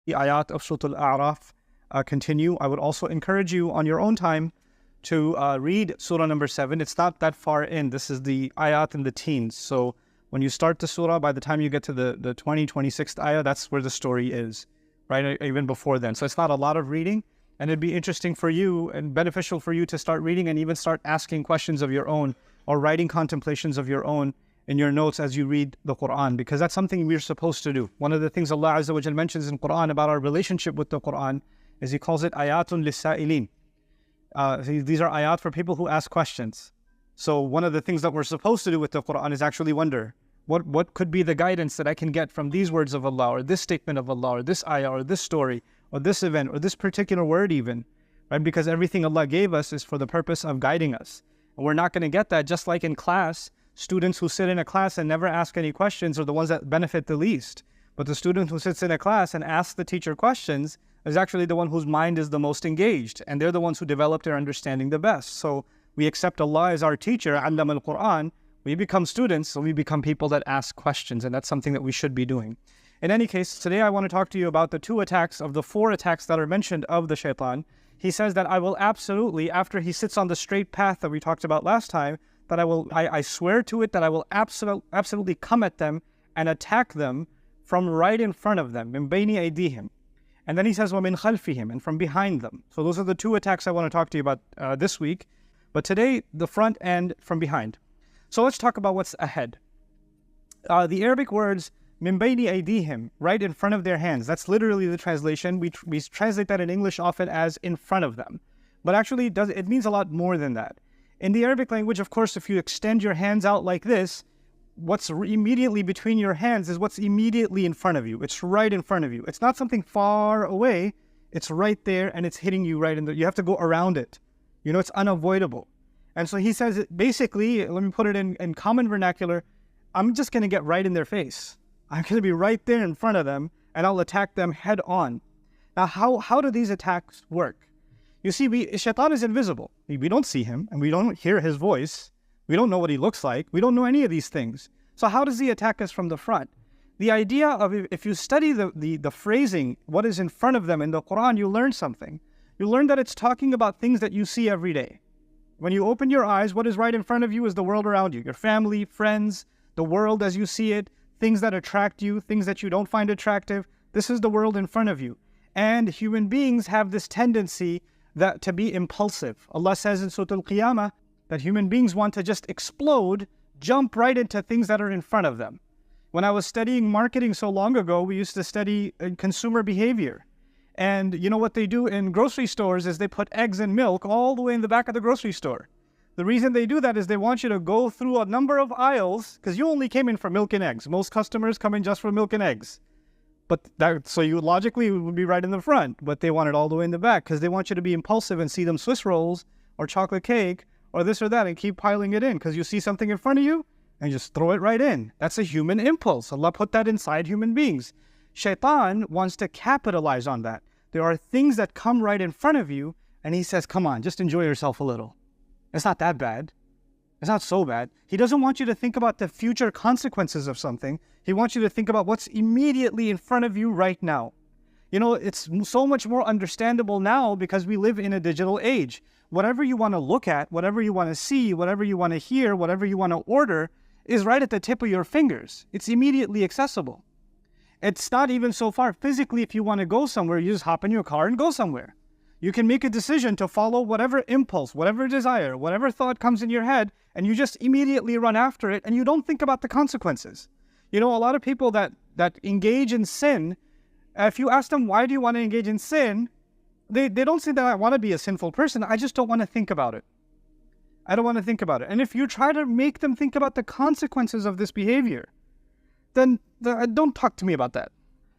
the ayat of Surah Al-A'raf continue. I would also encourage you on your own time to read Surah number 7. It's not that far in. This is the ayat in the teens. So when you start the surah, by the time you get to the 26th ayah, that's where the story is, right? Even before then. So it's not a lot of reading. And it'd be interesting for you and beneficial for you to start reading and even start asking questions of your own or writing contemplations of your own in your notes as you read the Quran, because that's something we're supposed to do. One of the things Allah Azza wa Jal mentions in Quran about our relationship with the Quran is He calls it ayatun lis-sa'ilin. These are ayat for people who ask questions. So one of the things that we're supposed to do with the Quran is actually wonder, what could be the guidance that I can get from these words of Allah, or this statement of Allah, or this ayah, or this story, or this event, or this particular word even, right? Because everything Allah gave us is for the purpose of guiding us. And we're not going to get that, just like in class. Students who sit in a class and never ask any questions are the ones that benefit the least. But the student who sits in a class and asks the teacher questions is actually the one whose mind is the most engaged, and they're the ones who develop their understanding the best. So we accept Allah as our teacher, Allama al-Quran. We become students, so we become people that ask questions, and that's something that we should be doing. In any case, today I want to talk to you about the 2 attacks of the 4 attacks that are mentioned of the Shaitan. He says that I will absolutely, after he sits on the straight path that we talked about last time, that I swear to it that I will absolutely come at them and attack them from right in front of them, min bayni aydihim. And then he says, وَمِنْ خَلْفِهِمْ, and from behind them. So those are the 2 attacks I want to talk to you about this week. But today, the front and from behind. So let's talk about what's ahead. The Arabic words, min bayni aydihim, right in front of their hands. That's literally the translation. We translate that in English often as in front of them. But actually, it means a lot more than that. In the Arabic language, of course, if you extend your hands out like this, what's immediately between your hands is what's immediately in front of you. It's right in front of you. It's not something far away. It's right there, and it's hitting you right in you have to go around it. You know, it's unavoidable. And so he says, basically, let me put it in common vernacular, I'm just going to get right in their face. I'm going to be right there in front of them, and I'll attack them head on. Now, how do these attacks work? You see, Shaitan is invisible. We don't see him, and we don't hear his voice. We don't know what he looks like. We don't know any of these things. So how does he attack us from the front? The idea of, if you study the phrasing, what is in front of them in the Quran, you learn something. You learn that it's talking about things that you see every day. When you open your eyes, what is right in front of you is the world around you. Your family, friends, the world as you see it, things that attract you, things that you don't find attractive. This is the world in front of you. And human beings have this tendency to be impulsive. Allah says in Surah Al-Qiyamah that human beings want to just explode, jump right into things that are in front of them. When I was studying marketing so long ago, we used to study consumer behavior. And you know what they do in grocery stores is they put eggs and milk all the way in the back of the grocery store. The reason they do that is they want you to go through a number of aisles, because you only came in for milk and eggs. Most customers come in just for milk and eggs. So you logically would be right in the front, but they want it all the way in the back because they want you to be impulsive and see them Swiss rolls or chocolate cake or this or that and keep piling it in because you see something in front of you and just throw it right in. That's a human impulse. Allah put that inside human beings. Shaitan wants to capitalize on that. There are things that come right in front of you and he says, come on, just enjoy yourself a little. It's not that bad. It's not so bad. He doesn't want you to think about the future consequences of something. He wants you to think about what's immediately in front of you right now. You know, it's so much more understandable now because we live in a digital age. Whatever you want to look at, whatever you want to see, whatever you want to hear, whatever you want to order is right at the tip of your fingers. It's immediately accessible. It's not even so far. Physically, if you want to go somewhere, you just hop in your car and go somewhere. You can make a decision to follow whatever impulse, whatever desire, whatever thought comes in your head, and you just immediately run after it, and you don't think about the consequences. You know, a lot of people that engage in sin, if you ask them, why do you want to engage in sin? They don't say that I want to be a sinful person. I just don't want to think about it. I don't want to think about it. And if you try to make them think about the consequences of this behavior, then don't talk to me about that.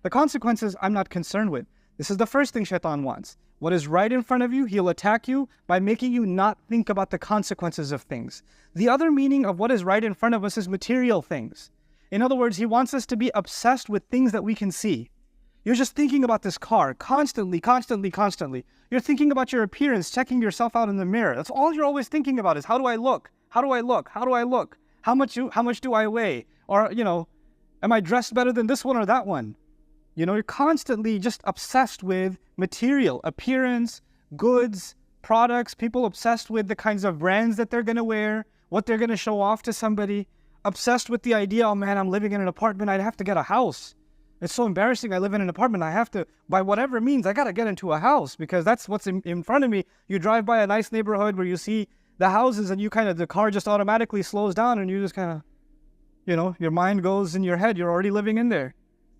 The consequences I'm not concerned with. This is the first thing Shaitan wants. What is right in front of you, he'll attack you by making you not think about the consequences of things. The other meaning of what is right in front of us is material things. In other words, he wants us to be obsessed with things that we can see. You're just thinking about this car constantly. You're thinking about your appearance, checking yourself out in the mirror. That's all you're always thinking about is, how do I look? How do I look? How do I look? How much do I weigh? Or, you know, am I dressed better than this one or that one? You're constantly just obsessed with material, appearance, goods, products, people obsessed with the kinds of brands that they're going to wear, what they're going to show off to somebody, obsessed with the idea, oh man, I'm living in an apartment, I'd have to get a house. It's so embarrassing, I live in an apartment, I have to, by whatever means, I got to get into a house because that's what's in front of me. You drive by a nice neighborhood where you see the houses and the car just automatically slows down and you just kind of, your mind goes in your head, you're already living in there,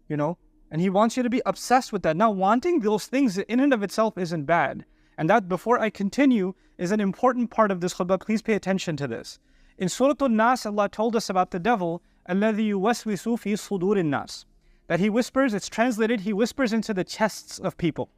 And he wants you to be obsessed with that. Now, wanting those things in and of itself isn't bad. And that, before I continue, is an important part of this khutbah. Please pay attention to this. In Surah An-Nas, Allah told us about the devil, الَّذِي يُوَسْوِسُ فِي صُدُورِ النَّاسِ, that he whispers, it's translated, he whispers into the chests of people.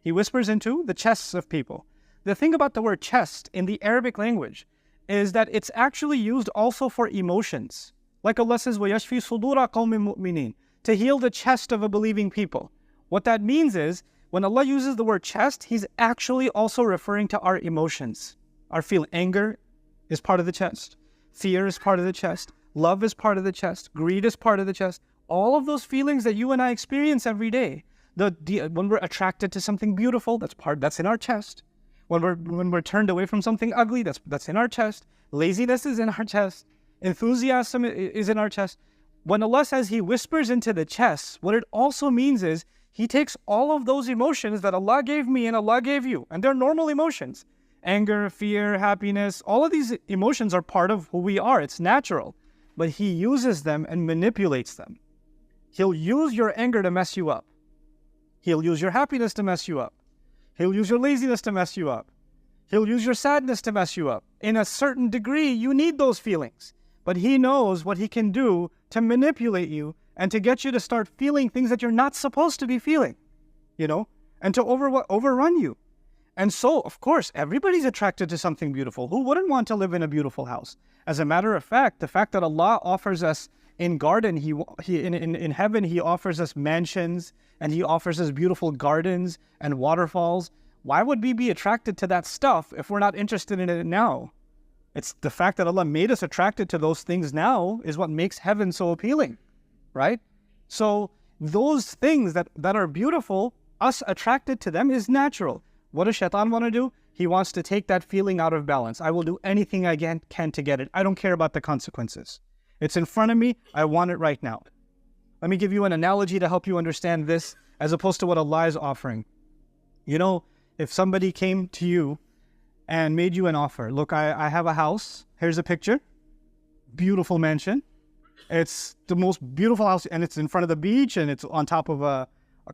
He whispers into the chests of people. The thing about the word chest in the Arabic language is that it's actually used also for emotions. Like Allah says, وَيَشْفِي صُدُورَ قَوْمٍ مُؤْمِنِينَ, to heal the chest of a believing people. What that means is, when Allah uses the word chest, He's actually also referring to our emotions. Our feeling, anger is part of the chest. Fear is part of the chest. Love is part of the chest. Greed is part of the chest. All of those feelings that you and I experience every day. When we're attracted to something beautiful, that's in our chest. When we're turned away from something ugly, that's in our chest. Laziness is in our chest. Enthusiasm is in our chest. When Allah says He whispers into the chest, what it also means is He takes all of those emotions that Allah gave me and Allah gave you, and they're normal emotions. Anger, fear, happiness, all of these emotions are part of who we are. It's natural. But He uses them and manipulates them. He'll use your anger to mess you up. He'll use your happiness to mess you up. He'll use your laziness to mess you up. He'll use your sadness to mess you up. In a certain degree, you need those feelings. But He knows what He can do to manipulate you and to get you to start feeling things that you're not supposed to be feeling, and to overrun you. And so, of course, everybody's attracted to something beautiful. Who wouldn't want to live in a beautiful house? As a matter of fact, the fact that Allah offers us in garden, in heaven, He offers us mansions and He offers us beautiful gardens and waterfalls. Why would we be attracted to that stuff if we're not interested in it now? It's the fact that Allah made us attracted to those things now is what makes heaven so appealing, right? So those things that are beautiful, us attracted to them is natural. What does Shaitan want to do? He wants to take that feeling out of balance. I will do anything I can to get it. I don't care about the consequences. It's in front of me. I want it right now. Let me give you an analogy to help you understand this as opposed to what Allah is offering. If somebody came to you and made you an offer, look, I have a house. Here's a picture. Beautiful mansion. It's the most beautiful house, and it's in front of the beach, and it's on top of a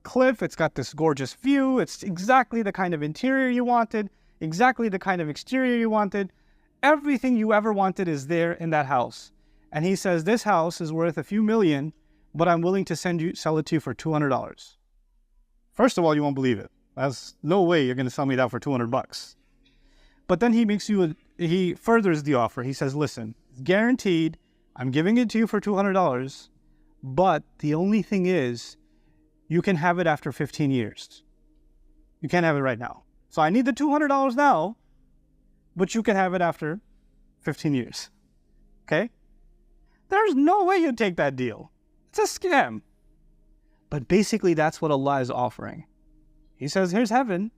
cliff. It's got this gorgeous view. It's exactly the kind of interior you wanted, exactly the kind of exterior you wanted. Everything you ever wanted is there in that house. And he says, this house is worth a few million, but I'm willing to sell it to you for $200. First of all, you won't believe it. There's no way you're going to sell me that for $200. But then he furthers the offer. He says, listen, guaranteed, I'm giving it to you for $200, but the only thing is, you can have it after 15 years. You can't have it right now. So I need the $200 now, but you can have it after 15 years. Okay? There's no way you'd take that deal. It's a scam. But basically, that's what Allah is offering. He says, here's heaven.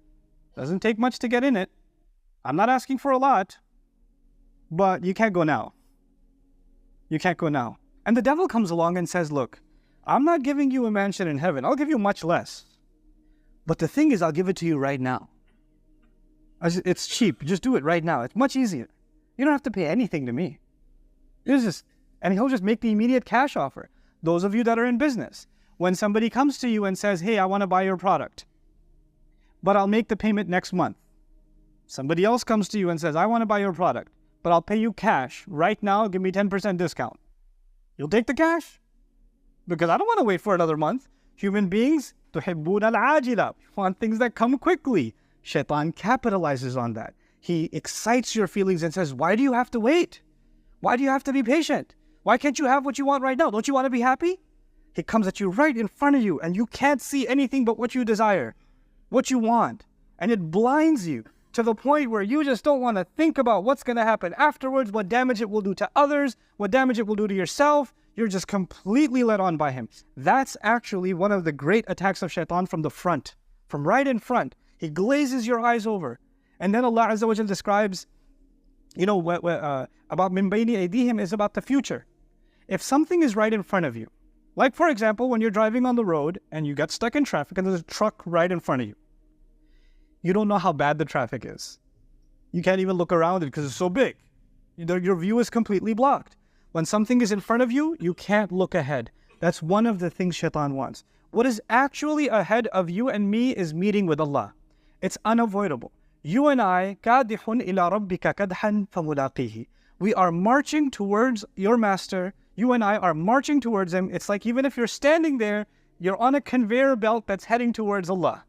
Doesn't take much to get in it. I'm not asking for a lot, but you can't go now. You can't go now. And the devil comes along and says, look, I'm not giving you a mansion in heaven. I'll give you much less. But the thing is, I'll give it to you right now. It's cheap. Just do it right now. It's much easier. You don't have to pay anything to me. And he'll just make the immediate cash offer. Those of you that are in business, when somebody comes to you and says, hey, I want to buy your product, but I'll make the payment next month. Somebody else comes to you and says, I want to buy your product, but I'll pay you cash right now. Give me 10% discount. You'll take the cash? Because I don't want to wait for another month. Human beings, تُحِبُّونَ الْعَاجِلَةَ, want things that come quickly. Shaitan capitalizes on that. He excites your feelings and says, why do you have to wait? Why do you have to be patient? Why can't you have what you want right now? Don't you want to be happy? He comes at you right in front of you, and you can't see anything but what you desire, what you want. And it blinds you to the point where you just don't want to think about what's going to happen afterwards, what damage it will do to others, what damage it will do to yourself. You're just completely led on by him. That's actually one of the great attacks of Shaitan from the front, from right in front. He glazes your eyes over. And then Allah Azza wa Jal describes, about min bayni aydihim is about the future. If something is right in front of you, like for example, when you're driving on the road and you get stuck in traffic and there's a truck right in front of you, you don't know how bad the traffic is. You can't even look around it because it's so big. Your view is completely blocked. When something is in front of you, you can't look ahead. That's one of the things Shaitan wants. What is actually ahead of you and me is meeting with Allah. It's unavoidable. You and I, كَادِحٌ إِلَىٰ رَبِّكَ كَدْحًا فَمُلَاقِيهِ. We are marching towards your master. You and I are marching towards him. It's like even if you're standing there, you're on a conveyor belt that's heading towards Allah.